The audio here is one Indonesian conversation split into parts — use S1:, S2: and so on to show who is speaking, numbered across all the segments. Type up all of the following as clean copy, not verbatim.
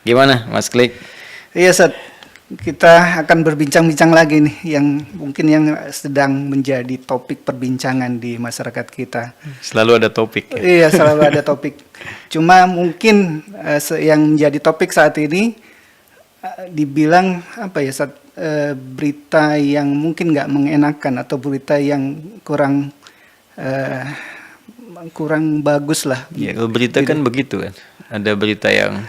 S1: Gimana, Mas Klik?
S2: Iya, Sat. Kita akan berbincang-bincang lagi nih yang mungkin yang sedang menjadi topik perbincangan di masyarakat kita.
S1: Selalu ada topik ya?
S2: Iya, selalu ada topik. Cuma mungkin yang menjadi topik saat ini dibilang apa ya, Sat, berita yang mungkin nggak mengenakan atau berita yang kurang bagus lah.
S1: Ya, kalau berita kan begitu kan. Ada berita yang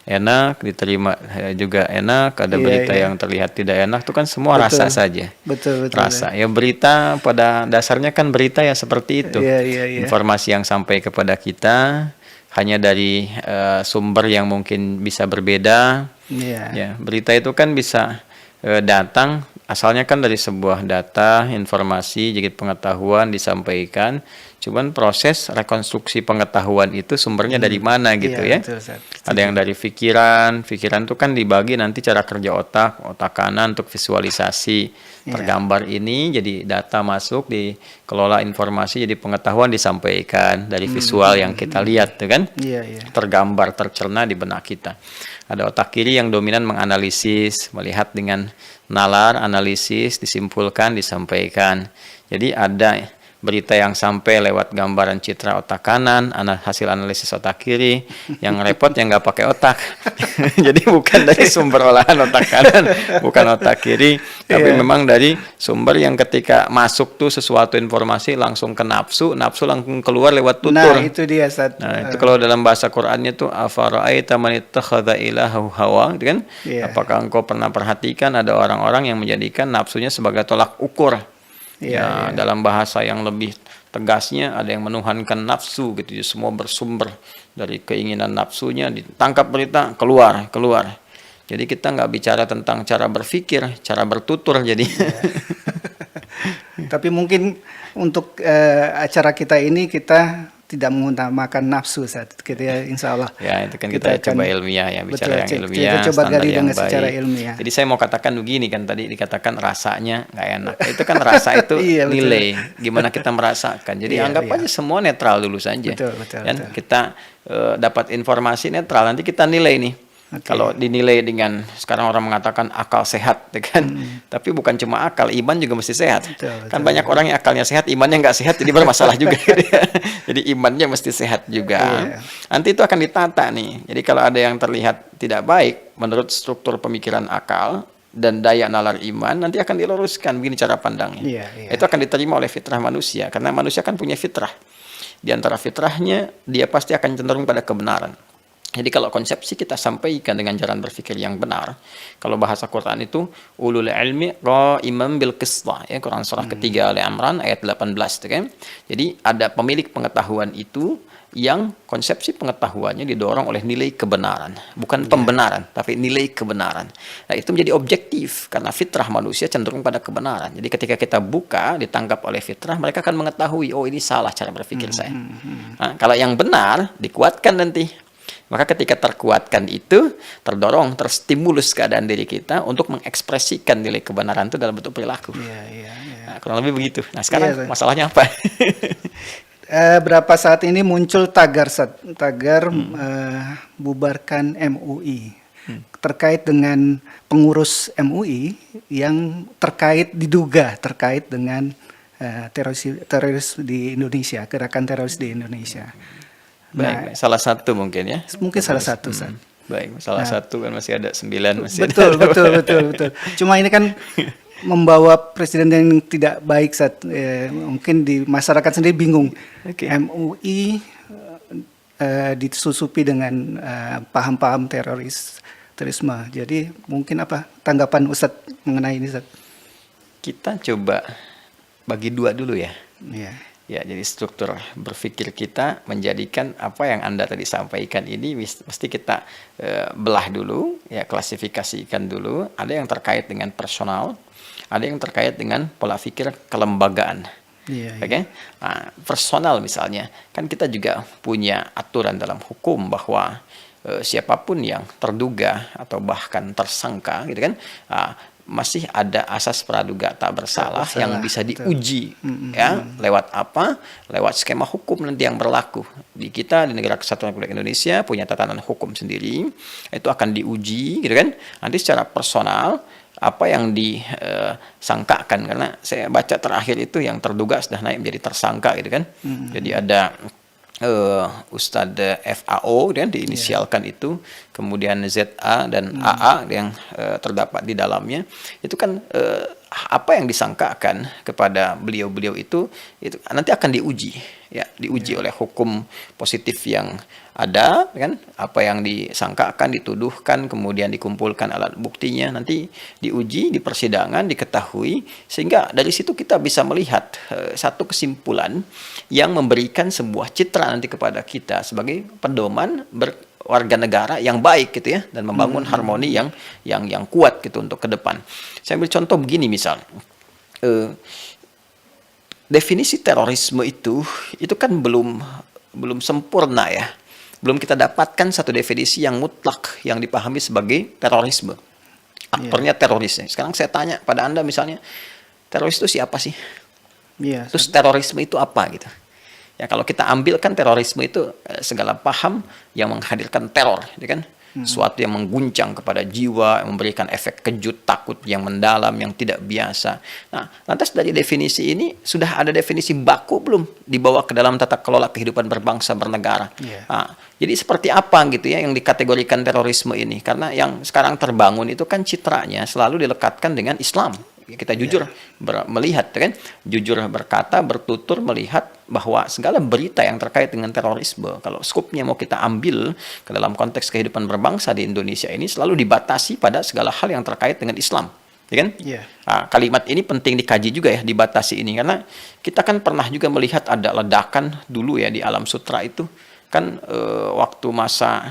S1: enak, diterima juga enak, ada berita yang terlihat tidak enak, itu kan semua rasa saja.
S2: Betul.
S1: Rasa. Ya berita pada dasarnya kan berita ya seperti itu.
S2: Iya.
S1: Informasi yang sampai kepada kita hanya dari sumber yang mungkin bisa berbeda. Ya, berita itu kan bisa datang asalnya kan dari sebuah data, informasi, jadi pengetahuan disampaikan. Cuman proses rekonstruksi pengetahuan itu sumbernya dari mana gitu ya.
S2: Betul,
S1: ada yang dari pikiran itu kan dibagi nanti cara kerja otak kanan untuk visualisasi tergambar ini jadi data masuk dikelola informasi jadi pengetahuan disampaikan dari visual yang kita lihat tuh kan. Tergambar, tercerna di benak kita. Ada otak kiri yang dominan menganalisis, melihat dengan nalar, analisis, disimpulkan, disampaikan. Jadi ada berita yang sampai lewat gambaran citra otak kanan, hasil analisis otak kiri, yang repot yang nggak pakai otak. Jadi bukan dari sumber olahan otak kanan, bukan otak kiri, tapi memang dari sumber yang ketika masuk tuh sesuatu informasi langsung ke nafsu langsung keluar lewat tutur.
S2: Nah, itu dia, Sat.
S1: Nah, itu kalau dalam bahasa Qur'annya tuh afara'aita man ittakhadha ilahahu hawa, gitu kan? Apakah engkau pernah perhatikan ada orang-orang yang menjadikan nafsunya sebagai tolak ukur? Dalam bahasa yang lebih tegasnya ada yang menuhankan nafsu gitu, semua bersumber dari keinginan nafsunya, ditangkap berita keluar. Jadi kita nggak bicara tentang cara berpikir, cara bertutur jadi.
S2: Tapi mungkin untuk acara kita ini kita tidak mengutamakan nafsu saat kita insya Allah.
S1: Ya itu kan kita coba ilmiah ya, bicara yang ilmiah,
S2: kita coba gali dengan
S1: baik.
S2: secara ilmiah.
S1: Jadi saya mau katakan begini kan tadi dikatakan rasanya nggak enak. Itu kan rasa itu nilai, gimana kita merasakan. Jadi anggap aja semua netral dulu saja.
S2: Betul.
S1: Kita dapat informasi netral, nanti kita nilai nih. Kalau dinilai dengan sekarang orang mengatakan akal sehat, kan? Tapi bukan cuma akal, iman juga mesti sehat. Kan banyak orang yang akalnya sehat, imannya nggak sehat, jadi bermasalah juga. Jadi imannya mesti sehat juga. Nanti itu akan ditata nih. Jadi kalau ada yang terlihat tidak baik menurut struktur pemikiran akal dan daya nalar iman, nanti akan diluruskan begini cara pandangnya. Itu akan diterima oleh fitrah manusia, karena manusia kan punya fitrah. Di antara fitrahnya dia pasti akan cenderung pada kebenaran. Jadi kalau konsepsi kita sampaikan dengan jalan berpikir yang benar, kalau bahasa Quran itu ulul ilmi qa'iman bil qisth, ya Quran surah ketiga Ali Imran ayat 18 itu kan. Jadi ada pemilik pengetahuan itu yang konsepsi pengetahuannya didorong oleh nilai kebenaran, bukan pembenaran, tapi nilai kebenaran. Nah, itu menjadi objektif karena fitrah manusia cenderung pada kebenaran. Jadi ketika kita buka, ditangkap oleh fitrah, mereka akan mengetahui, oh ini salah cara berpikir saya. Nah, kalau yang benar dikuatkan nanti. Maka ketika terkuatkan itu, terstimulus keadaan diri kita untuk mengekspresikan nilai kebenaran itu dalam bentuk perilaku. Nah, kurang lebih begitu. Nah sekarang masalahnya apa?
S2: Berapa saat ini muncul tagar bubarkan MUI terkait dengan pengurus MUI yang diduga terkait dengan teroris di Indonesia, gerakan teroris di Indonesia.
S1: Baik, salah satu mungkin ya.
S2: Mungkin salah satu.
S1: Baik, salah satu kan masih ada 9 masih.
S2: Betul. Cuma ini kan membawa presiden yang tidak baik mungkin di masyarakat sendiri bingung. MUI disusupi dengan paham-paham terorisme. Jadi mungkin apa tanggapan Ustadz mengenai ini, Ustadz?
S1: Kita coba bagi dua dulu ya. Ya, jadi struktur berpikir kita menjadikan apa yang Anda tadi sampaikan ini mesti kita belah dulu, ya klasifikasikan dulu. Ada yang terkait dengan personal, ada yang terkait dengan pola pikir kelembagaan. Nah, personal misalnya, kan kita juga punya aturan dalam hukum bahwa siapapun yang terduga atau bahkan tersangka, gitu kan, masih ada asas praduga tak bersalah yang bisa
S2: betul.
S1: diuji, ya, lewat apa? Lewat skema hukum nanti yang berlaku di kita di negara Kesatuan Republik Indonesia punya tatanan hukum sendiri, itu akan diuji, gitu kan? Nanti secara personal apa yang disangkakan, karena saya baca terakhir itu yang terduga sudah naik menjadi tersangka, gitu kan? Jadi ada Ustadz FAO dan diinisialkan itu, kemudian ZA dan AA yang terdapat di dalamnya, itu kan apa yang disangkakan kepada beliau-beliau itu nanti akan diuji, ya, diuji oleh hukum positif yang ada, kan, apa yang disangkakan, dituduhkan, kemudian dikumpulkan alat buktinya, nanti diuji di persidangan, diketahui, sehingga dari situ kita bisa melihat satu kesimpulan yang memberikan sebuah citra nanti kepada kita sebagai pedoman warga negara yang baik, gitu ya, dan membangun harmoni yang kuat gitu untuk ke depan. Saya ambil contoh begini, misal definisi terorisme itu kan belum sempurna, ya. Belum kita dapatkan satu definisi yang mutlak yang dipahami sebagai terorisme. Aktornya terorisnya. Sekarang saya tanya pada Anda misalnya, teroris itu siapa sih? Terus terorisme itu apa, gitu. Ya, kalau kita ambilkan terorisme itu segala paham yang menghadirkan teror, gitu kan? Suatu yang mengguncang kepada jiwa, yang memberikan efek kejut, takut yang mendalam, yang tidak biasa. Nah, lantas dari definisi ini sudah ada definisi baku belum dibawa ke dalam tata kelola kehidupan berbangsa bernegara? Nah, jadi seperti apa, gitu ya, yang dikategorikan terorisme ini? Karena yang sekarang terbangun itu kan citranya selalu dilekatkan dengan Islam. Kita jujur melihat, kan, jujur berkata, bertutur melihat bahwa segala berita yang terkait dengan terorisme, kalau skupnya mau kita ambil ke dalam konteks kehidupan berbangsa di Indonesia ini, selalu dibatasi pada segala hal yang terkait dengan Islam, ya kan? Nah, kalimat ini penting dikaji juga, ya, dibatasi ini, karena kita kan pernah juga melihat ada ledakan dulu, ya, di Alam Sutra itu kan, waktu masa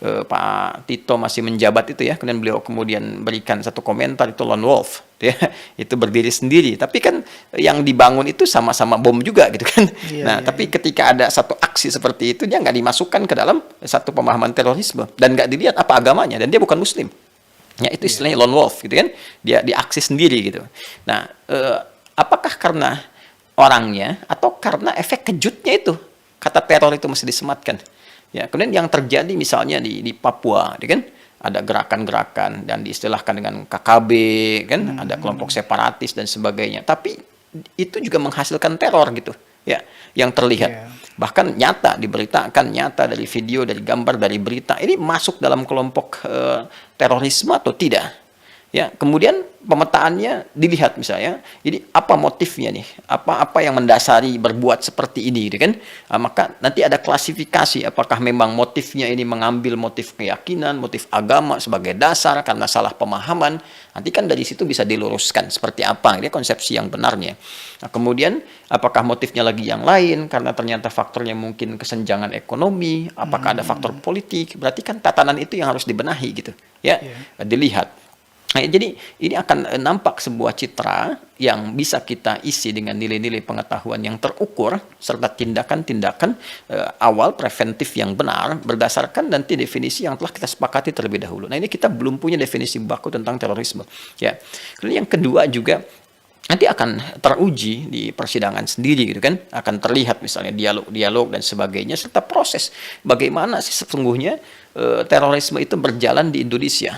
S1: Pak Tito masih menjabat itu, ya, kemudian beliau kemudian berikan satu komentar, itu lone wolf, ya, itu berdiri sendiri, tapi kan yang dibangun itu sama-sama bom juga, gitu kan. Tapi ketika ada satu aksi seperti itu, dia nggak dimasukkan ke dalam satu pemahaman terorisme dan nggak dilihat apa agamanya, dan dia bukan Muslim, ya, itu istilahnya lone wolf, gitu kan, dia aksi sendiri, gitu. Nah, apakah karena orangnya atau karena efek kejutnya itu kata teror itu mesti disematkan? Ya, kemudian yang terjadi misalnya di Papua, kan, ada gerakan-gerakan dan diistilahkan dengan KKB, kan, ada kelompok separatis dan sebagainya. Tapi itu juga menghasilkan teror, gitu, ya, yang terlihat. Bahkan nyata diberitakan, nyata dari video, dari gambar, dari berita, ini masuk dalam kelompok terorisme atau tidak? Ya, kemudian pemetaannya dilihat misalnya, jadi apa motifnya nih, apa yang mendasari berbuat seperti ini, gitu kan? Maka nanti ada klasifikasi, apakah memang motifnya ini mengambil motif keyakinan, motif agama sebagai dasar karena salah pemahaman. Nanti kan dari situ bisa diluruskan seperti apa, ini konsepsi yang benarnya. Nah, kemudian apakah motifnya lagi yang lain karena ternyata faktornya mungkin kesenjangan ekonomi, apakah ada faktor politik? Berarti kan tatanan itu yang harus dibenahi, gitu, ya, dilihat. Nah, jadi ini akan nampak sebuah citra yang bisa kita isi dengan nilai-nilai pengetahuan yang terukur serta tindakan-tindakan awal preventif yang benar berdasarkan nanti definisi yang telah kita sepakati terlebih dahulu. Nah, ini kita belum punya definisi baku tentang terorisme, ya. Kemudian yang kedua juga nanti akan teruji di persidangan sendiri, gitu kan, akan terlihat misalnya dialog dan sebagainya serta proses bagaimana sih sesungguhnya terorisme itu berjalan di Indonesia.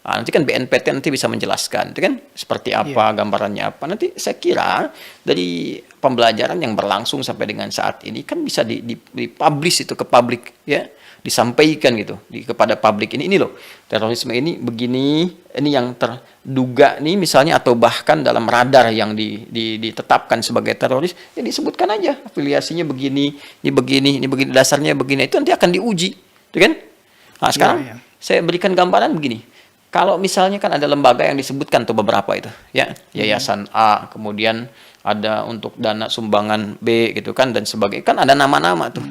S1: Nah, nanti kan BNPT nanti bisa menjelaskan, itu kan, seperti apa, gambarannya apa. Nanti saya kira dari pembelajaran yang berlangsung sampai dengan saat ini kan bisa dipublish itu ke publik, ya, disampaikan gitu kepada publik, ini loh terorisme ini begini, ini yang terduga nih misalnya, atau bahkan dalam radar yang ditetapkan sebagai teroris, ya disebutkan aja afiliasinya begini, ini begini, dasarnya begini, itu nanti akan diuji, itu kan. Nah, sekarang saya berikan gambaran begini. Kalau misalnya kan ada lembaga yang disebutkan tuh beberapa itu, ya, yayasan A, kemudian ada untuk dana sumbangan B, gitu kan, dan sebagainya, kan ada nama-nama tuh.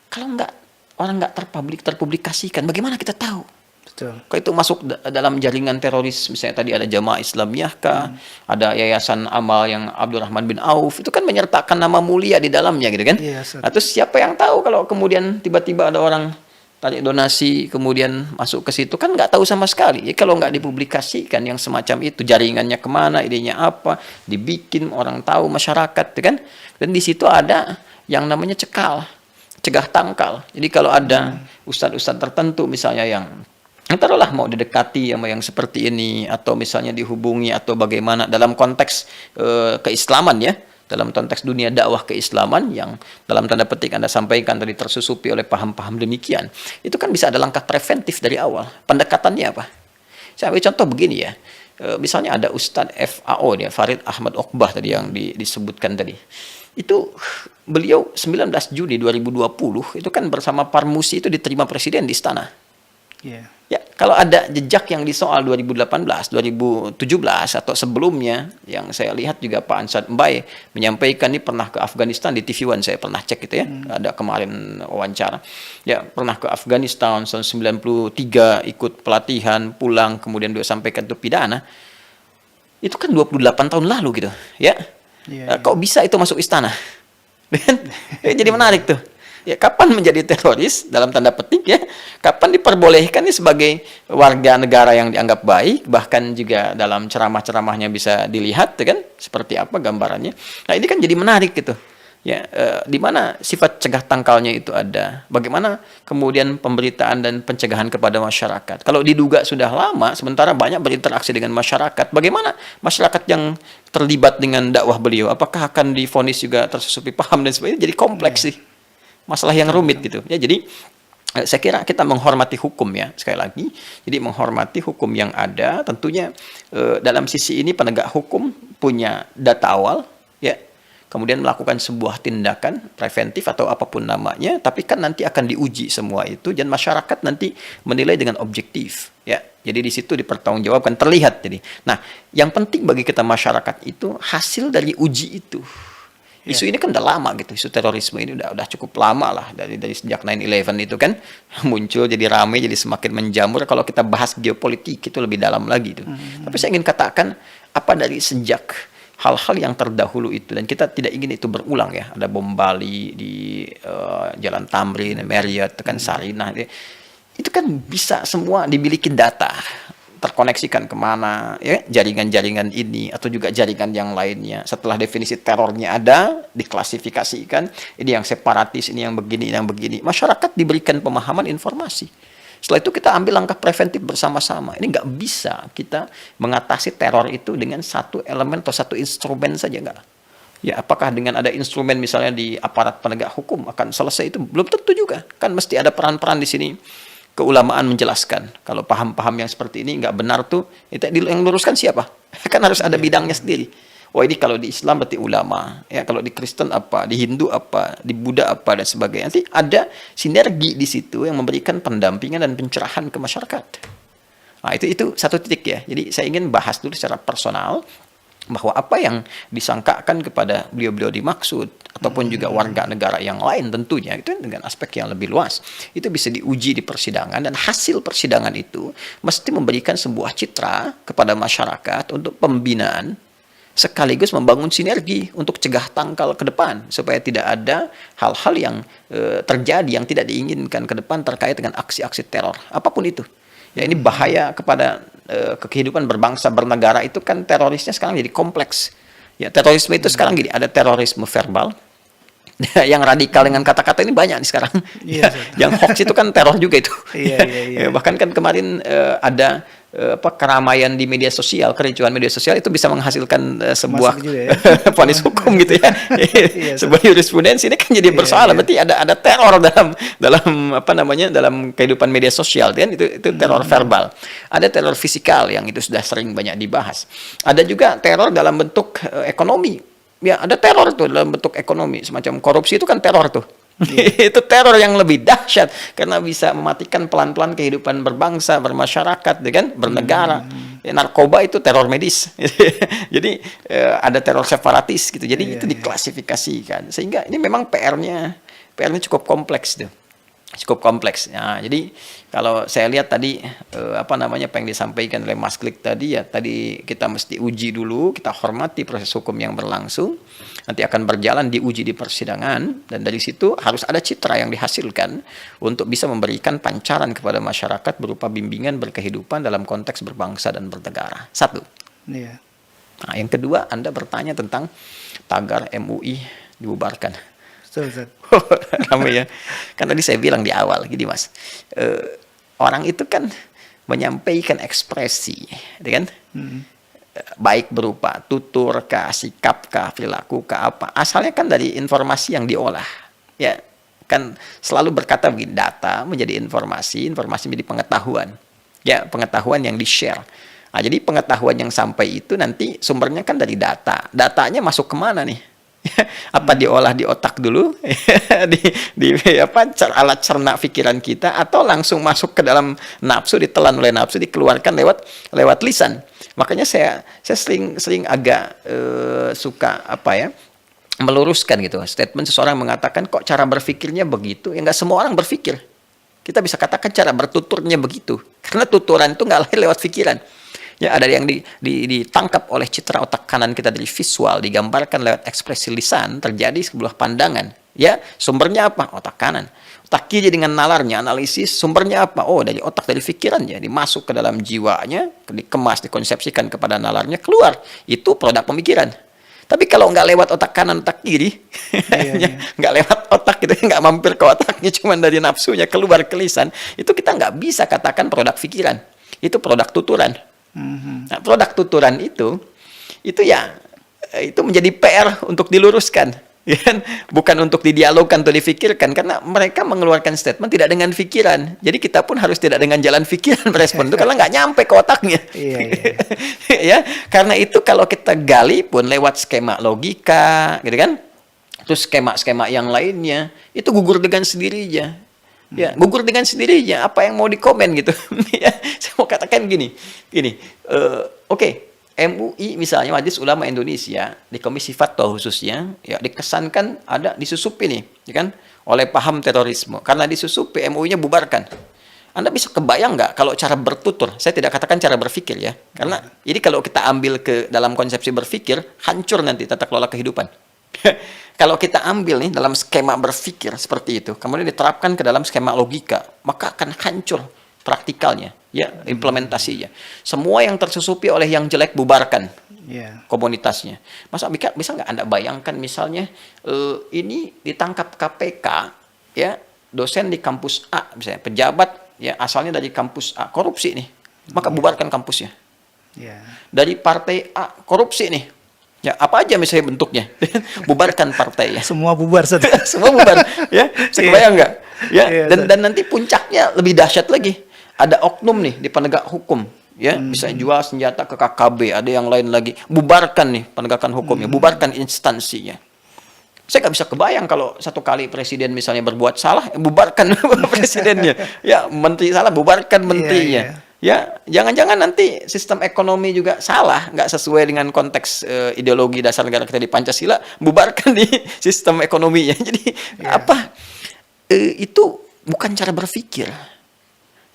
S1: Kalau orang nggak terpublikasikan, bagaimana kita tahu?
S2: Betul.
S1: Kalau itu masuk dalam jaringan teroris, misalnya tadi ada Jamaah Islamiyah kah, ada Yayasan Amal yang Abdurrahman bin Auf, itu kan menyertakan nama mulia di dalamnya, gitu kan. Nah, terus siapa yang tahu kalau kemudian tiba-tiba ada orang tarik donasi, kemudian masuk ke situ, kan nggak tahu sama sekali. Ya, kalau nggak dipublikasikan yang semacam itu, jaringannya kemana, idenya apa, dibikin orang tahu, masyarakat, ya kan? Dan di situ ada yang namanya cegah tangkal. Jadi kalau ada ustadz-ustadz tertentu misalnya yang taruhlah mau didekati sama yang seperti ini, atau misalnya dihubungi, atau bagaimana dalam konteks keislaman ya, dalam konteks dunia dakwah keislaman yang dalam tanda petik Anda sampaikan tadi tersusupi oleh paham-paham demikian, itu kan bisa ada langkah preventif dari awal. Pendekatannya apa? Saya ambil contoh begini ya, misalnya ada Ustadz FAO dia, Farid Ahmad Oqbah tadi yang disebutkan tadi. Itu beliau 19 Juni 2020 itu kan bersama Parmusi itu diterima presiden di istana.
S2: Yeah.
S1: Ya, kalau ada jejak yang disoal 2018, 2017 atau sebelumnya, yang saya lihat juga Pak Ansar Mbaye menyampaikan ini pernah ke Afghanistan di TV One, saya pernah cek gitu ya, ada kemarin wawancara. Ya, pernah ke Afghanistan tahun 93, ikut pelatihan, pulang, kemudian dia sampaikan itu pidana. Itu kan 28 tahun lalu gitu, ya. Kok bisa itu masuk istana? Jadi menarik tuh. Ya, kapan menjadi teroris dalam tanda petik ya? Kapan diperbolehkan nih sebagai warga negara yang dianggap baik, bahkan juga dalam ceramah-ceramahnya bisa dilihat, kan? Seperti apa gambarannya. Nah, ini kan jadi menarik gitu. Ya, di mana sifat cegah tangkalnya itu ada. Bagaimana kemudian pemberitaan dan pencegahan kepada masyarakat. Kalau diduga sudah lama, sementara banyak berinteraksi dengan masyarakat, bagaimana masyarakat yang terlibat dengan dakwah beliau, apakah akan divonis juga tersusupi paham dan sebagainya? Jadi kompleks sih. Masalah yang rumit gitu ya. Jadi saya kira kita menghormati hukum ya, sekali lagi. Jadi menghormati hukum yang ada, tentunya dalam sisi ini penegak hukum punya data awal ya, kemudian melakukan sebuah tindakan preventif atau apapun namanya, tapi kan nanti akan diuji semua itu, dan masyarakat nanti menilai dengan objektif ya. Jadi di situ dipertanggungjawabkan, terlihat. Jadi nah, yang penting bagi kita masyarakat itu hasil dari uji itu. Isu ini kan udah lama gitu, isu terorisme ini udah cukup lama lah, dari sejak 9/11 itu kan muncul, jadi ramai, jadi semakin menjamur. Kalau kita bahas geopolitik itu lebih dalam lagi itu. Tapi saya ingin katakan apa dari sejak hal-hal yang terdahulu itu, dan kita tidak ingin itu berulang ya. Ada bom Bali di Jalan Tamrin, Marriott, kan Sarinah, itu kan bisa semua dimiliki data, terkoneksikan kemana ya, jaringan-jaringan ini atau juga jaringan yang lainnya. Setelah definisi terornya ada, diklasifikasikan, ini yang separatis, ini yang begini, ini yang begini. Masyarakat diberikan pemahaman informasi. Setelah itu kita ambil langkah preventif bersama-sama. Ini nggak bisa kita mengatasi teror itu dengan satu elemen atau satu instrumen saja, nggak. Ya, apakah dengan ada instrumen misalnya di aparat penegak hukum akan selesai itu? Belum tentu juga. Kan mesti ada peran-peran di sini. Keulamaan menjelaskan kalau paham-paham yang seperti ini nggak benar tuh, itu yang luruskan siapa? Kan harus ada bidangnya sendiri. Oh, ini kalau di Islam berarti ulama, ya kalau di Kristen apa, di Hindu apa, di Buddha apa dan sebagainya. Nanti ada sinergi di situ yang memberikan pendampingan dan pencerahan ke masyarakat. Nah, itu satu titik ya. Jadi saya ingin bahas dulu secara personal bahwa apa yang disangkakan kepada beliau-beliau dimaksud, ataupun juga warga negara yang lain tentunya, itu dengan aspek yang lebih luas, itu bisa diuji di persidangan, dan hasil persidangan itu mesti memberikan sebuah citra kepada masyarakat untuk pembinaan, sekaligus membangun sinergi untuk cegah tangkal ke depan, supaya tidak ada hal-hal yang terjadi yang tidak diinginkan ke depan terkait dengan aksi-aksi teror, apapun itu. Ya, ini bahaya kepada kehidupan berbangsa bernegara. Itu kan terorisnya sekarang jadi kompleks. Ya, terorisme itu sekarang gini, ada terorisme verbal. Yang radikal dengan kata-kata ini banyak nih sekarang.
S2: Iya,
S1: yang hoax itu kan teror juga itu.
S2: Iya.
S1: Bahkan kan kemarin ada keramaian di media sosial, kericuhan media sosial itu bisa menghasilkan sebuah vonis hukum gitu ya. Sebuah jurisprudensi ini kan jadi bersalah. Berarti ada teror dalam apa namanya, dalam kehidupan media sosial kan, itu teror verbal. Ada teror fisikal yang itu sudah sering banyak dibahas. Ada juga teror dalam bentuk ekonomi. Ya, ada teror tuh dalam bentuk ekonomi, semacam korupsi itu kan teror tuh. Itu teror yang lebih dahsyat karena bisa mematikan pelan-pelan kehidupan berbangsa, bermasyarakat, kan, bernegara. Ya, narkoba itu teror medis. Jadi ada teror separatis gitu. Jadi itu diklasifikasikan. Sehingga ini memang PR-nya cukup kompleks tuh. cukup kompleks. Nah, jadi kalau saya lihat tadi apa yang disampaikan oleh Mas Klik tadi, ya tadi kita mesti uji dulu, kita hormati proses hukum yang berlangsung, nanti akan berjalan diuji di persidangan, dan dari situ harus ada citra yang dihasilkan untuk bisa memberikan pancaran kepada masyarakat berupa bimbingan berkehidupan dalam konteks berbangsa dan bernegara. Satu.
S2: Iya.
S1: Nah, yang kedua, Anda bertanya tentang tagar MUI dibubarkan.
S2: Ustaz.
S1: Ramai ya. Kan tadi saya bilang di awal, gini Mas, orang itu kan menyampaikan ekspresi, gitu kan? Baik berupa tutur kah, sikap kah, perilaku kah, apa. Asalnya kan dari informasi yang diolah. Ya, kan selalu berkata begini, data menjadi informasi, informasi menjadi pengetahuan. Ya, pengetahuan yang di-share. Nah, jadi pengetahuan yang sampai itu nanti sumbernya kan dari data. Datanya masuk kemana nih? Apa diolah di otak dulu, di alat cerna pikiran kita, atau langsung masuk ke dalam nafsu, ditelan oleh nafsu, dikeluarkan lewat lisan. Makanya saya sering agak suka meluruskan gitu statement seseorang mengatakan kok cara berpikirnya begitu, ya nggak semua orang berpikir. Kita bisa katakan cara bertuturnya begitu, karena tuturan itu nggak lahir lewat pikiran. Ya, ada yang ditangkap oleh citra otak kanan kita dari visual, digambarkan lewat ekspresi lisan, terjadi sebuah pandangan. Ya, sumbernya apa? Otak kanan. Otak kiri dengan nalarnya, analisis, sumbernya apa? Oh, dari otak, dari pikirannya, dimasuk ke dalam jiwanya, dikemas, dikonsepsikan kepada nalarnya, keluar. Itu produk pemikiran. Tapi kalau nggak lewat otak kanan, otak kiri, nggak lewat otak, gitu, nggak mampir ke otaknya, cuma dari nafsunya keluar ke lisan, itu kita nggak bisa katakan produk pikiran. Itu produk tuturan. Nah, produk tuturan itu ya, itu menjadi PR untuk diluruskan, ya kan? Bukan untuk didialogkan atau difikirkan, karena mereka mengeluarkan statement tidak dengan pikiran. Jadi kita pun harus tidak dengan jalan pikiran merespon itu, karena nggak nyampe ke otaknya. Ya, karena itu kalau kita gali pun lewat skema logika, gitu kan? Terus skema-skema yang lainnya itu gugur dengan sendirinya. Ya, gugur dengan sendirinya. Apa yang mau dikomen gitu? Ya, saya mau katakan gini. Oke, MUI misalnya Majelis Ulama Indonesia di Komisi Fatwa khususnya, ya dikesankan ada disusupi nih, ya kan, oleh paham terorisme. Karena disusupi, MUI-nya bubarkan. Anda bisa kebayang nggak kalau cara bertutur? Saya tidak katakan cara berpikir ya, karena jadi kalau kita ambil ke dalam konsepsi berpikir, hancur nanti tata kelola kehidupan. Kalau kita ambil nih dalam skema berpikir seperti itu, kemudian diterapkan ke dalam skema logika, maka akan hancur praktikalnya, ya, implementasinya. Semua yang tersusupi oleh yang jelek bubarkan komunitasnya. Masa bisa nggak Anda bayangkan misalnya ini ditangkap KPK, ya, dosen di kampus A, misalnya pejabat, ya, asalnya dari kampus A, korupsi nih, maka bubarkan kampusnya. Dari partai A, korupsi nih. Ya, apa aja misalnya bentuknya, bubarkan partai ya.
S2: Semua bubar saja.
S1: Semua bubar, ya. Kebayang nggak? Ya, dan nanti puncaknya lebih dahsyat lagi. Ada oknum nih di penegak hukum, ya, bisa jual senjata ke KKB, ada yang lain lagi. Bubarkan nih penegakan hukumnya, bubarkan instansinya. Saya nggak bisa kebayang kalau satu kali presiden misalnya berbuat salah, bubarkan presidennya. Ya, menteri salah, bubarkan menterinya. Ya, jangan-jangan nanti sistem ekonomi juga salah, nggak sesuai dengan konteks ideologi dasar negara kita di Pancasila, bubarkan di sistem ekonominya. Jadi itu bukan cara berpikir.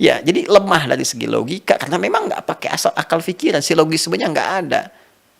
S1: Ya, jadi lemah dari segi logika, karena memang nggak pakai akal pikiran, si logismenya nggak ada.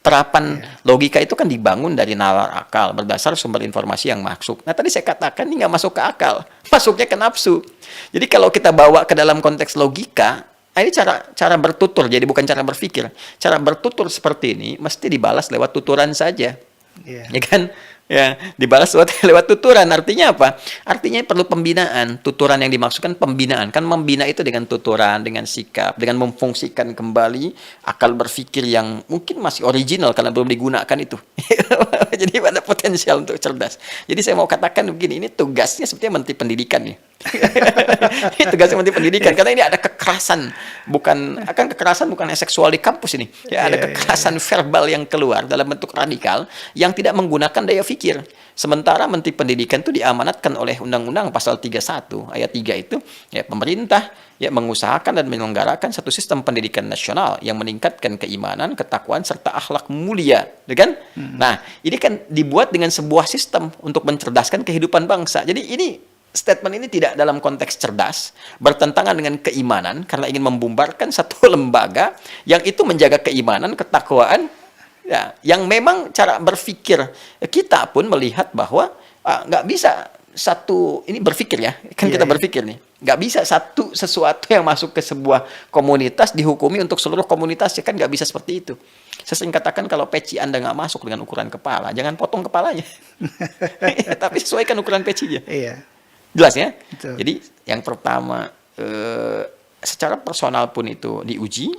S1: Terapan logika itu kan dibangun dari nalar akal, berdasar sumber informasi yang masuk. Nah, tadi saya katakan ini nggak masuk ke akal, masuknya ke nafsu. Jadi kalau kita bawa ke dalam konteks logika, ini cara bertutur, jadi bukan cara berpikir. Cara bertutur seperti ini mesti dibalas lewat tuturan saja, ya kan? Ya, dibalas lewat tuturan. Artinya apa? Artinya perlu pembinaan. Tuturan yang dimaksudkan pembinaan. Kan membina itu dengan tuturan, dengan sikap, dengan memfungsikan kembali akal berpikir yang mungkin masih original karena belum digunakan itu. Jadi ada potensial untuk cerdas. Jadi saya mau katakan begini, ini tugasnya sepertinya Menteri Pendidikan nih. Ini tugasnya Menteri Pendidikan, karena ini ada kekerasan, bukan hanya seksual di kampus ini. Ya, ada kekerasan verbal yang keluar dalam bentuk radikal yang tidak menggunakan daya pikir. Sementara Menteri Pendidikan itu diamanatkan oleh Undang-Undang Pasal 31 ayat 3 itu, ya, pemerintah ya mengusahakan dan menyelenggarakan satu sistem pendidikan nasional yang meningkatkan keimanan, ketakwaan serta akhlak mulia, ya kan? Nah, ini kan dibuat dengan sebuah sistem untuk mencerdaskan kehidupan bangsa. Jadi ini statement ini tidak dalam konteks cerdas, bertentangan dengan keimanan karena ingin membumbarkan satu lembaga yang itu menjaga keimanan, ketakwaan, ya, yang memang cara berpikir kita pun melihat bahwa nggak bisa satu ini berpikir ya, kan kita berpikir nih, nggak bisa satu sesuatu yang masuk ke sebuah komunitas dihukumi untuk seluruh komunitas, ya kan nggak bisa seperti itu. Saya sering katakan kalau peci Anda nggak masuk dengan ukuran kepala, jangan potong kepalanya, tapi sesuaikan ukuran pecinya.
S2: Iya.
S1: Jelas ya?
S2: Betul.
S1: Jadi yang pertama secara personal pun itu diuji.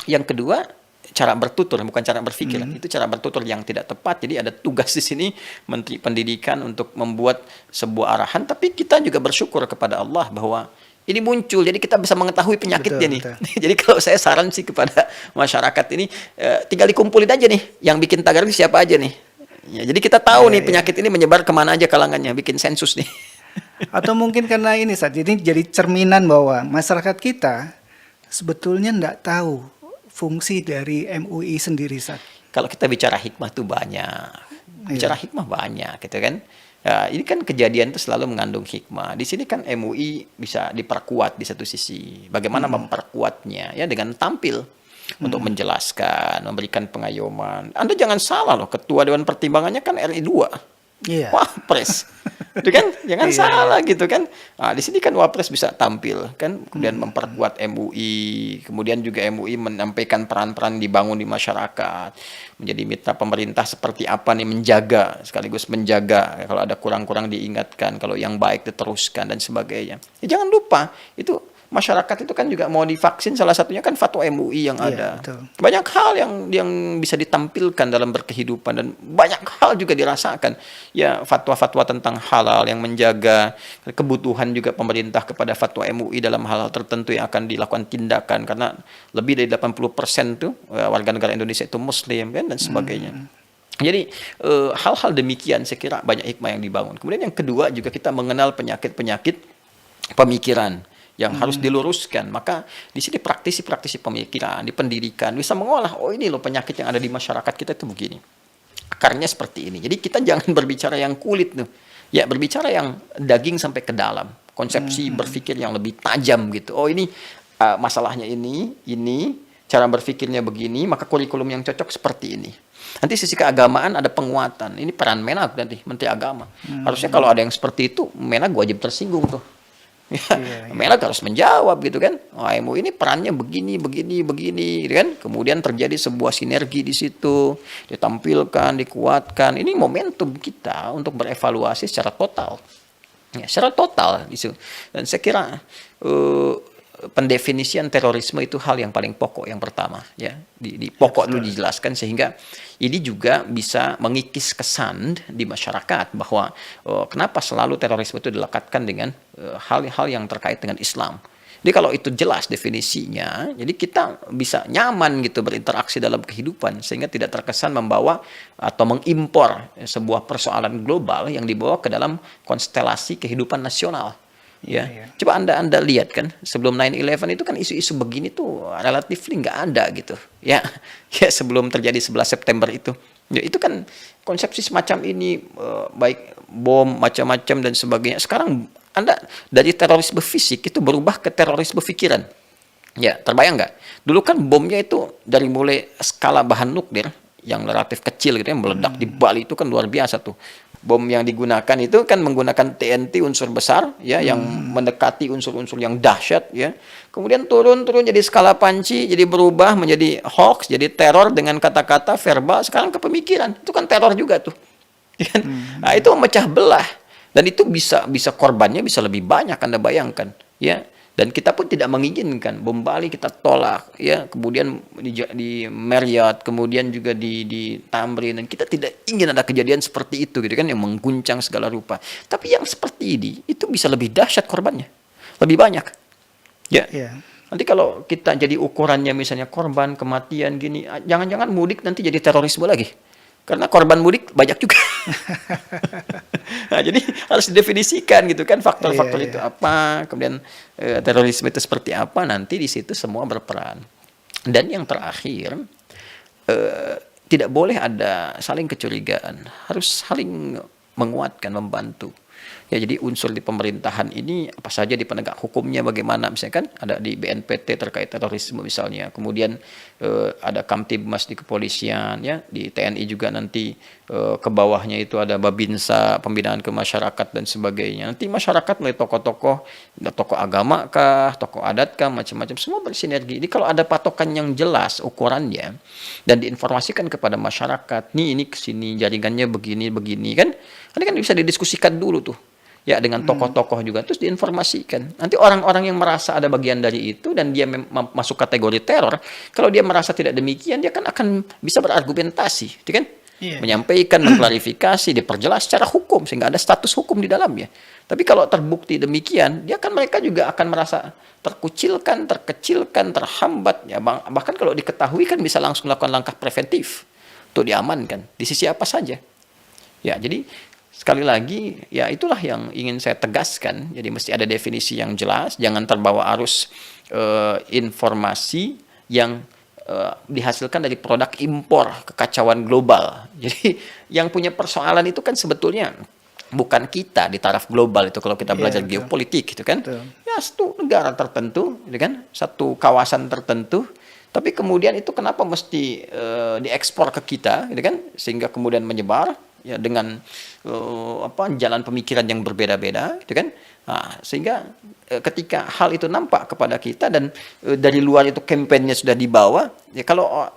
S1: Yang kedua cara bertutur bukan cara berpikir. Itu cara bertutur yang tidak tepat. Jadi ada tugas di sini Menteri Pendidikan untuk membuat sebuah arahan. Tapi kita juga bersyukur kepada Allah bahwa ini muncul. Jadi kita bisa mengetahui penyakitnya nih. Jadi kalau saya saran sih kepada masyarakat ini tinggal dikumpulin aja nih. Yang bikin tagar ini siapa aja nih. Ya, jadi kita tahu nih penyakit ini menyebar kemana aja kalangannya. Bikin sensus nih.
S2: Atau mungkin karena ini saat ini jadi cerminan bahwa masyarakat kita sebetulnya tidak tahu fungsi dari MUI sendiri saat.
S1: Kalau kita bicara hikmah tuh banyak, bicara hikmah banyak, gitu kan? Ya, ini kan kejadian itu selalu mengandung hikmah. Di sini kan MUI bisa diperkuat di satu sisi. Bagaimana memperkuatnya? Ya dengan tampil untuk menjelaskan, memberikan pengayoman. Anda jangan salah loh, Ketua Dewan Pertimbangannya kan RI 2.
S2: Iya.
S1: Wapres, itu kan jangan salah gitu kan. Nah, di sini kan Wapres bisa tampil kan, kemudian memperkuat MUI, kemudian juga MUI menyampaikan peran-peran dibangun di masyarakat, menjadi mitra pemerintah seperti apa nih, menjaga sekaligus menjaga kalau ada kurang-kurang diingatkan, kalau yang baik diteruskan dan sebagainya. Ya, jangan lupa itu. Masyarakat itu kan juga mau divaksin, salah satunya kan fatwa MUI yang ada.
S2: Betul.
S1: Banyak hal yang bisa ditampilkan dalam berkehidupan dan banyak hal juga dirasakan. Ya, fatwa-fatwa tentang halal yang menjaga kebutuhan juga pemerintah kepada fatwa MUI dalam hal-hal tertentu yang akan dilakukan tindakan karena lebih dari 80% tuh warga negara Indonesia itu Muslim kan dan sebagainya. Jadi hal-hal demikian saya kira banyak hikmah yang dibangun. Kemudian yang kedua juga kita mengenal penyakit-penyakit pemikiran yang harus diluruskan. Maka di sini praktisi-praktisi pemikiran, di pendidikan bisa mengolah, oh ini loh penyakit yang ada di masyarakat kita itu begini. Akarnya seperti ini. Jadi kita jangan berbicara yang kulit tuh. Ya, berbicara yang daging sampai ke dalam. Konsepsi berpikir yang lebih tajam gitu. Oh ini masalahnya ini, cara berpikirnya begini, maka kurikulum yang cocok seperti ini. Nanti sisi keagamaan ada penguatan. Ini peran Menag nanti, Menteri Agama. Harusnya kalau ada yang seperti itu, Menag wajib tersinggung tuh. Menag harus menjawab gitu kan. Oh, MUI ini perannya begini, gitu kan. Kemudian terjadi sebuah sinergi di situ, ditampilkan, dikuatkan. Ini momentum kita untuk berevaluasi secara total. Ya, secara total gitu. Dan saya kira pendefinisian terorisme itu hal yang paling pokok yang pertama ya di pokok dulu dijelaskan sehingga ini juga bisa mengikis kesan di masyarakat bahwa kenapa selalu terorisme itu dilekatkan dengan hal-hal yang terkait dengan Islam. Jadi kalau itu jelas definisinya, jadi kita bisa nyaman gitu berinteraksi dalam kehidupan sehingga tidak terkesan membawa atau mengimpor sebuah persoalan global yang dibawa ke dalam konstelasi kehidupan nasional. Ya, coba anda lihat kan sebelum 9/11 itu kan isu-isu begini tuh relatif nggak ada gitu ya sebelum terjadi 11 September itu ya, itu kan konsepsi semacam ini baik bom macam-macam dan sebagainya. Sekarang anda dari terorisme fisik itu berubah ke terorisme pikiran ya, terbayang nggak dulu kan bomnya itu dari mulai skala bahan nuklir yang relatif kecil gitu yang meledak di Bali itu kan luar biasa tuh. Bom yang digunakan itu kan menggunakan TNT unsur besar ya yang mendekati unsur-unsur yang dahsyat ya. Kemudian turun jadi skala panci, jadi berubah menjadi hoax, jadi teror dengan kata-kata verbal, sekarang ke pemikiran. Itu kan teror juga tuh. Nah, itu memecah belah dan itu bisa korbannya bisa lebih banyak Anda bayangkan ya. Dan kita pun tidak menginginkan bom Bali kita tolak ya, kemudian di Marriott, kemudian juga di Tamrin, dan kita tidak ingin ada kejadian seperti itu gitu kan yang mengguncang segala rupa. Tapi yang seperti ini itu bisa lebih dahsyat korbannya, lebih banyak. Ya. Nanti kalau kita jadi ukurannya misalnya korban kematian gini, jangan-jangan mudik nanti jadi terorisme lagi. Karena korban mudik banyak juga. Nah, jadi harus didefinisikan gitu kan faktor-faktor itu apa, kemudian terorisme itu seperti apa, nanti di situ semua berperan. Dan yang terakhir, tidak boleh ada saling kecurigaan, harus saling menguatkan, membantu. Ya, jadi unsur di pemerintahan ini apa saja, di penegak hukumnya bagaimana, misalkan ada di BNPT terkait terorisme misalnya, kemudian ada Kamtibmas di kepolisian, ya, di TNI juga nanti ke bawahnya itu ada Babinsa, pembinaan ke masyarakat dan sebagainya. Nanti masyarakat mulai tokoh-tokoh, tokoh agama kah, tokoh adat kah, macam-macam, semua bersinergi. Jadi kalau ada patokan yang jelas ukurannya dan diinformasikan kepada masyarakat, nih ini kesini jaringannya begini kan, ini kan bisa didiskusikan dulu tuh. Ya, dengan tokoh-tokoh juga, terus diinformasikan. Nanti orang-orang yang merasa ada bagian dari itu dan dia masuk kategori teror, kalau dia merasa tidak demikian, dia kan akan bisa berargumentasi, gitu kan? Menyampaikan, mengklarifikasi, diperjelas secara hukum sehingga ada status hukum di dalamnya. Tapi kalau terbukti demikian, dia kan mereka juga akan merasa terkucilkan, terkecilkan, terhambat. Ya, bahkan kalau diketahui kan bisa langsung melakukan langkah preventif untuk diamankan di sisi apa saja. Ya, jadi sekali lagi, ya itulah yang ingin saya tegaskan. Jadi mesti ada definisi yang jelas, jangan terbawa arus informasi yang dihasilkan dari produk impor kekacauan global. Jadi yang punya persoalan itu kan sebetulnya bukan kita di taraf global itu kalau kita belajar geopolitik gitu kan. Ya, satu negara tertentu, gitu kan, satu kawasan tertentu. Tapi kemudian itu kenapa mesti diekspor ke kita, gitu kan, sehingga kemudian menyebar. Ya, dengan jalan pemikiran yang berbeda-beda, gitu kan. Nah, sehingga ketika hal itu nampak kepada kita dan dari luar itu kampanye sudah dibawa, ya kalau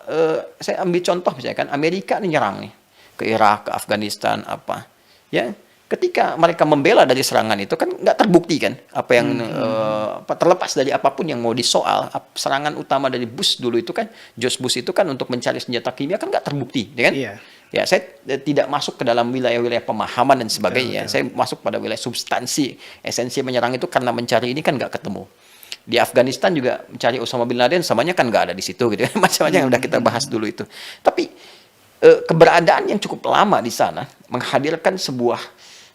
S1: saya ambil contoh misalnya kan Amerika ini nyerang nih ke Irak, ke Afghanistan apa. Ya, ketika mereka membela dari serangan itu kan nggak terbukti kan apa yang terlepas dari apapun yang mau disoal, serangan utama dari Bush dulu itu kan, George Bush itu kan untuk mencari senjata kimia kan nggak terbukti, ya kan? Ya, saya tidak masuk ke dalam wilayah-wilayah pemahaman dan sebagainya. Saya masuk pada wilayah substansi. Esensi menyerang itu karena mencari ini kan nggak ketemu. Di Afghanistan juga mencari Osama bin Laden, samanya kan nggak ada di situ gitu. Macam-macam yang udah kita bahas dulu itu. Tapi keberadaan yang cukup lama di sana menghadirkan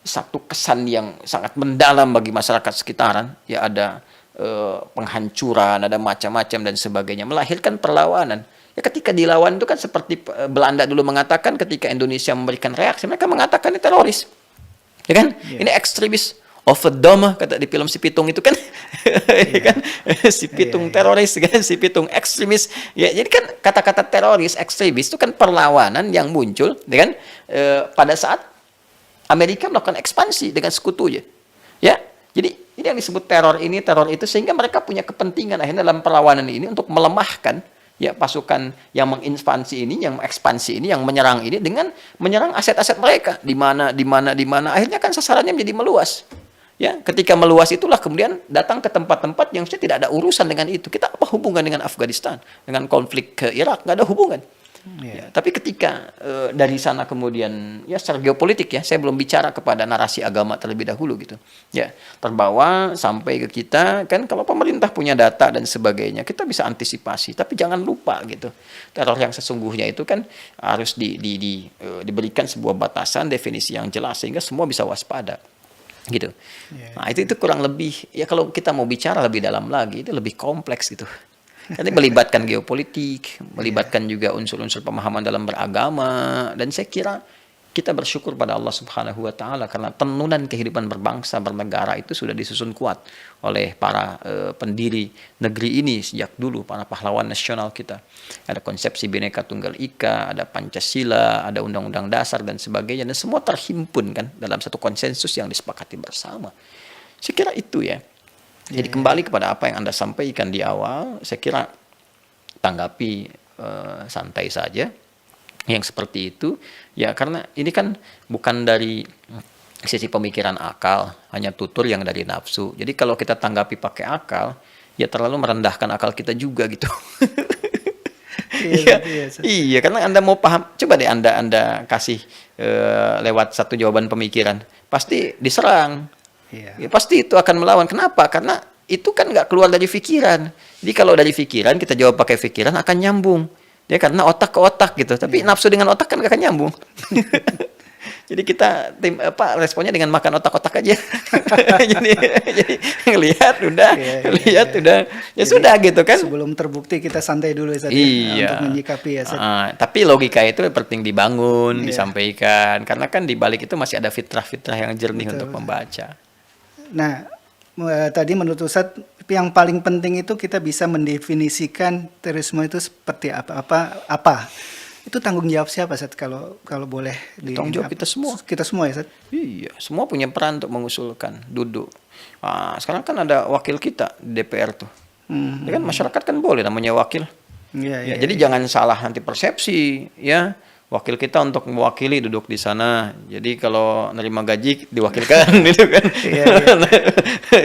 S1: satu kesan yang sangat mendalam bagi masyarakat sekitaran. Ya, ada penghancuran, ada macam-macam dan sebagainya, melahirkan perlawanan. Ya, ketika dilawan itu kan seperti Belanda dulu mengatakan ketika Indonesia memberikan reaksi, mereka mengatakan ini teroris. Ya kan? Ini ekstremis of a dome, kata di film Si Pitung itu kan. Kan? Si Pitung teroris kan, Si Pitung ekstremis. Ya, jadi kan kata-kata teroris, ekstremis itu kan perlawanan yang muncul, ya kan? Pada saat Amerika melakukan ekspansi dengan sekutunya. Ya. Jadi ini yang disebut teror ini, teror itu, sehingga mereka punya kepentingan akhirnya dalam perlawanan ini untuk melemahkan ya pasukan yang menginvasi ini, yang mengekspansi ini, yang menyerang ini dengan menyerang aset-aset mereka di mana akhirnya kan sasarannya menjadi meluas. Ya, ketika meluas itulah kemudian datang ke tempat-tempat yang tidak ada urusan dengan itu. Kita apa hubungan dengan Afghanistan, dengan konflik ke Irak, nggak ada hubungan. Ya, tapi ketika dari sana kemudian ya secara geopolitik ya, saya belum bicara kepada narasi agama terlebih dahulu gitu. Ya, terbawa sampai ke kita kan, kalau pemerintah punya data dan sebagainya, kita bisa antisipasi. Tapi jangan lupa gitu, teror yang sesungguhnya itu kan harus diberikan sebuah batasan, definisi yang jelas sehingga semua bisa waspada. Gitu. Nah, itu kurang lebih ya, kalau kita mau bicara lebih dalam lagi itu lebih kompleks gitu. Nanti melibatkan geopolitik, melibatkan juga unsur-unsur pemahaman dalam beragama, dan saya kira kita bersyukur pada Allah Subhanahu wa taala karena tenunan kehidupan berbangsa bernegara itu sudah disusun kuat oleh para pendiri negeri ini sejak dulu, para pahlawan nasional kita. Ada konsepsi Bhinneka Tunggal Ika, ada Pancasila, ada Undang-Undang Dasar dan sebagainya, dan semua terhimpun kan dalam satu konsensus yang disepakati bersama. Saya kira itu ya. Jadi kembali kepada apa yang Anda sampaikan di awal, saya kira tanggapi santai saja yang seperti itu. Ya, karena ini kan bukan dari sisi pemikiran akal, hanya tutur yang dari nafsu. Jadi kalau kita tanggapi pakai akal, ya terlalu merendahkan akal kita juga gitu. Iya, karena Anda mau paham, coba deh Anda kasih lewat satu jawaban pemikiran, pasti diserang. Ya, pasti itu akan melawan. Kenapa? Karena itu kan nggak keluar dari pikiran. Jadi kalau dari pikiran, kita jawab pakai pikiran akan nyambung. Ya, karena otak ke otak gitu. Tapi nafsu dengan otak kan nggak akan nyambung. Jadi kita responnya dengan makan otak-otak aja. jadi lihat udah, udah. Ya jadi, sudah gitu kan.
S2: Sebelum terbukti kita santai dulu Ustaz, untuk menyikapi ya.
S1: Tapi logika itu penting dibangun, disampaikan karena kan di balik itu masih ada fitrah-fitrah yang jernih untuk membaca.
S2: Nah, tadi menurut Ustaz yang paling penting itu kita bisa mendefinisikan terorisme itu seperti apa. Itu tanggung jawab siapa, Ustaz, kalau boleh
S1: tanggung jawab kita semua.
S2: Kita semua ya, Ustaz?
S1: Iya, semua punya peran untuk mengusulkan, duduk. Sekarang kan ada wakil kita di DPR tuh. Ya kan masyarakat kan boleh namanya wakil. Jadi jangan salah nanti persepsi ya. Wakil kita untuk mewakili duduk di sana. Jadi kalau nerima gaji diwakilkan gitu kan.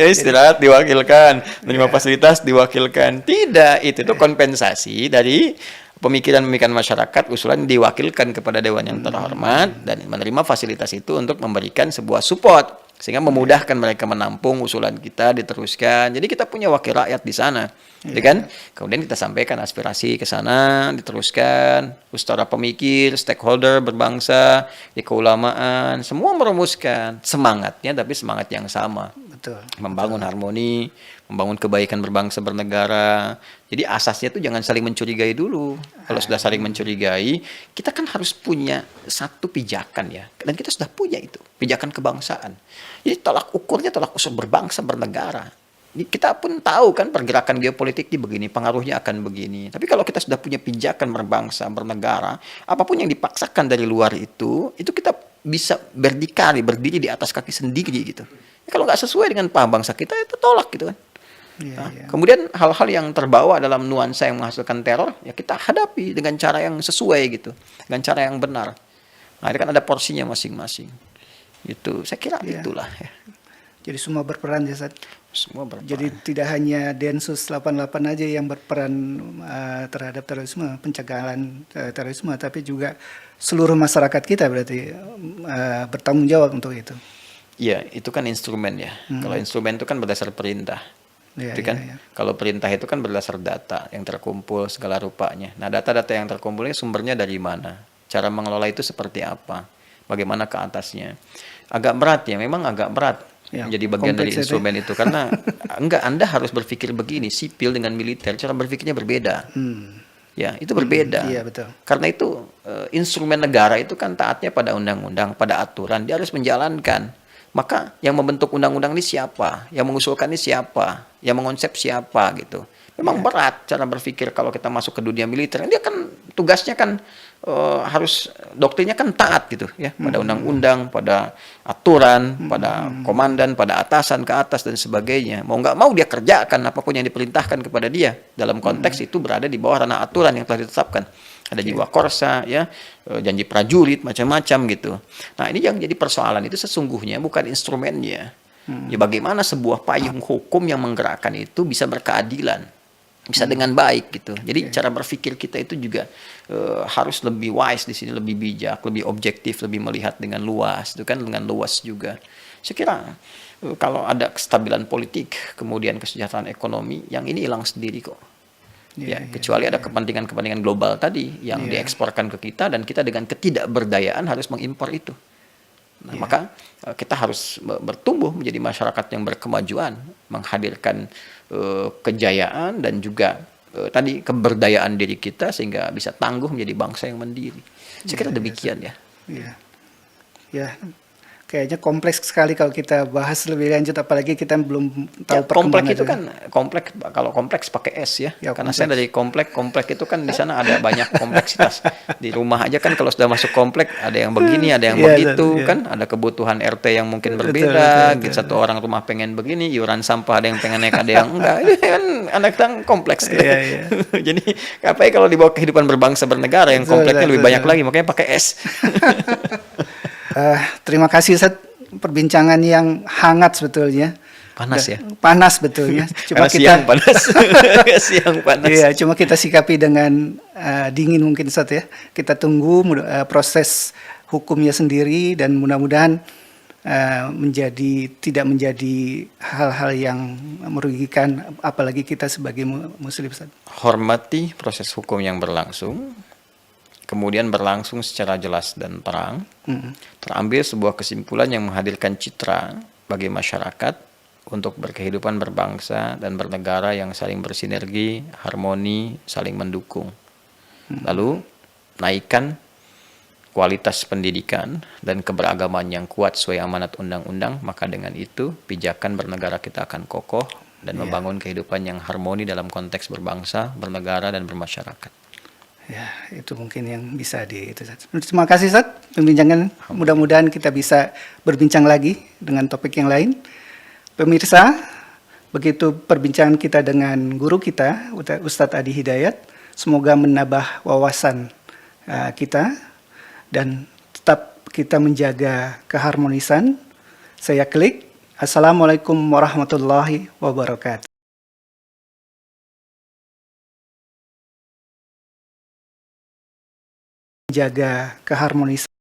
S1: Istirahat diwakilkan, nerima fasilitas diwakilkan. Tidak, itu tuh kompensasi dari pemikiran-pemikiran masyarakat, usulan diwakilkan kepada dewan yang terhormat dan menerima fasilitas itu untuk memberikan sebuah support sehingga memudahkan mereka menampung usulan kita diteruskan. Jadi kita punya wakil rakyat di sana, ya kan? Kemudian kita sampaikan aspirasi ke sana, diteruskan. Para pemikir, stakeholder berbangsa, di keulamaan, semua merumuskan semangatnya, tapi semangat yang sama.
S2: Betul.
S1: Membangun harmoni, membangun kebaikan berbangsa bernegara. Jadi asasnya tuh jangan saling mencurigai dulu. Kalau sudah saling mencurigai, kita kan harus punya satu pijakan ya. Dan kita sudah punya itu, pijakan kebangsaan. Jadi tolak ukurnya tolak ukur berbangsa bernegara. Kita pun tahu kan pergerakan geopolitik ini begini, pengaruhnya akan begini. Tapi kalau kita sudah punya pijakan berbangsa bernegara, apapun yang dipaksakan dari luar itu kita bisa berdiri di atas kaki sendiri gitu. Kalau nggak sesuai dengan paham bangsa kita, itu tolak gitu kan. Kemudian hal-hal yang terbawa dalam nuansa yang menghasilkan teror, ya kita hadapi dengan cara yang sesuai gitu, dengan cara yang benar. Nah, itu kan ada porsinya masing-masing. Itu saya kira itulah. Ya.
S2: Jadi semua berperan ya, Ustaz.
S1: Semua berperan.
S2: Jadi tidak hanya Densus 88 aja yang berperan terhadap terorisme, pencegahan terorisme, tapi juga seluruh masyarakat kita berarti bertanggung jawab untuk itu.
S1: Iya, itu kan instrumen ya. Kalau instrumen itu kan berdasar perintah. Kalau perintah itu kan berdasar data yang terkumpul segala rupanya. Nah, data-data yang terkumpulnya sumbernya dari mana? Cara mengelola itu seperti apa? Bagaimana ke atasnya? Agak berat ya, memang agak berat. Jadi bagian dari instrumen itu karena Anda harus berpikir begini, sipil dengan militer cara berpikirnya berbeda. Ya, itu berbeda.
S2: Iya, betul.
S1: Karena itu instrumen negara itu kan taatnya pada undang-undang, pada aturan, dia harus menjalankan. Maka yang membentuk undang-undang ini siapa? Yang mengusulkan ini siapa? Yang mengonsep siapa gitu. Memang berat cara berpikir kalau kita masuk ke dunia militer. Dia kan tugasnya kan harus doktrinnya kan taat gitu ya pada undang-undang, pada aturan, pada komandan, pada atasan ke atas dan sebagainya. Mau nggak mau dia kerjakan apapun yang diperintahkan kepada dia. Dalam konteks itu berada di bawah ranah aturan yang telah ditetapkan. Ada jiwa korsa, ya, janji prajurit, macam-macam gitu. Nah, ini yang jadi persoalan itu sesungguhnya bukan instrumennya. Ya, bagaimana sebuah payung hukum yang menggerakkan itu bisa berkeadilan, bisa dengan baik gitu. Jadi cara berpikir kita itu juga harus lebih wise di sini, lebih bijak, lebih objektif, lebih melihat dengan luas, itu kan dengan luas juga. Saya kira kalau ada kestabilan politik, kemudian kesejahteraan ekonomi, yang ini hilang sendiri kok. Kecuali ada kepentingan-kepentingan global tadi yang dieksporkan ke kita dan kita dengan ketidakberdayaan harus mengimpor itu. Nah, maka kita harus bertumbuh menjadi masyarakat yang berkemajuan, menghadirkan kejayaan dan juga tadi keberdayaan diri kita sehingga bisa tangguh menjadi bangsa yang mandiri. Saya kira demikian ya.
S2: Ya. Kayaknya kompleks sekali kalau kita bahas lebih lanjut, apalagi kita belum tahu
S1: kompleks itu kan kompleks. Kalau kompleks pakai S ya, karena kompleks. Saya dari kompleks itu kan di sana ada banyak kompleksitas. Di rumah aja kan kalau sudah masuk kompleks ada yang begini, ada yang begitu kan, ada kebutuhan RT yang mungkin berbeda. Betul. Satu orang rumah pengen begini, iuran sampah ada yang pengen naik, ada yang enggak. Ini kan anak-anak kompleks. Jadi apa ya kalau dibawa kehidupan berbangsa bernegara yang kompleksnya lebih banyak lagi, makanya pakai S.
S2: Terima kasih Ustaz, perbincangan yang hangat sebetulnya.
S1: Panas ya?
S2: Panas betulnya. Cuma kita
S1: siang panas. Siang panas.
S2: Iya, cuma kita sikapi dengan dingin mungkin Ustaz ya. Kita tunggu proses hukumnya sendiri dan mudah-mudahan tidak menjadi hal-hal yang merugikan apalagi kita sebagai muslim Ustaz.
S1: Hormati proses hukum yang berlangsung. kemudian berlangsung secara jelas dan terang,
S2: Mm.
S1: terambil sebuah kesimpulan yang menghadirkan citra bagi masyarakat untuk berkehidupan berbangsa dan bernegara yang saling bersinergi, harmoni, saling mendukung. Lalu naikkan kualitas pendidikan dan keberagaman yang kuat sesuai amanat undang-undang, maka dengan itu pijakan bernegara kita akan kokoh dan membangun kehidupan yang harmoni dalam konteks berbangsa, bernegara, dan bermasyarakat.
S2: Ya, itu mungkin yang bisa itu. Terima kasih, Ustaz, pembincangan. Mudah-mudahan kita bisa berbincang lagi dengan topik yang lain. Pemirsa, begitu perbincangan kita dengan guru kita, Ustadz Adi Hidayat. Semoga menambah wawasan kita dan tetap kita menjaga keharmonisan. Saya Klik. Assalamualaikum warahmatullahi wabarakatuh. Jaga keharmonisan.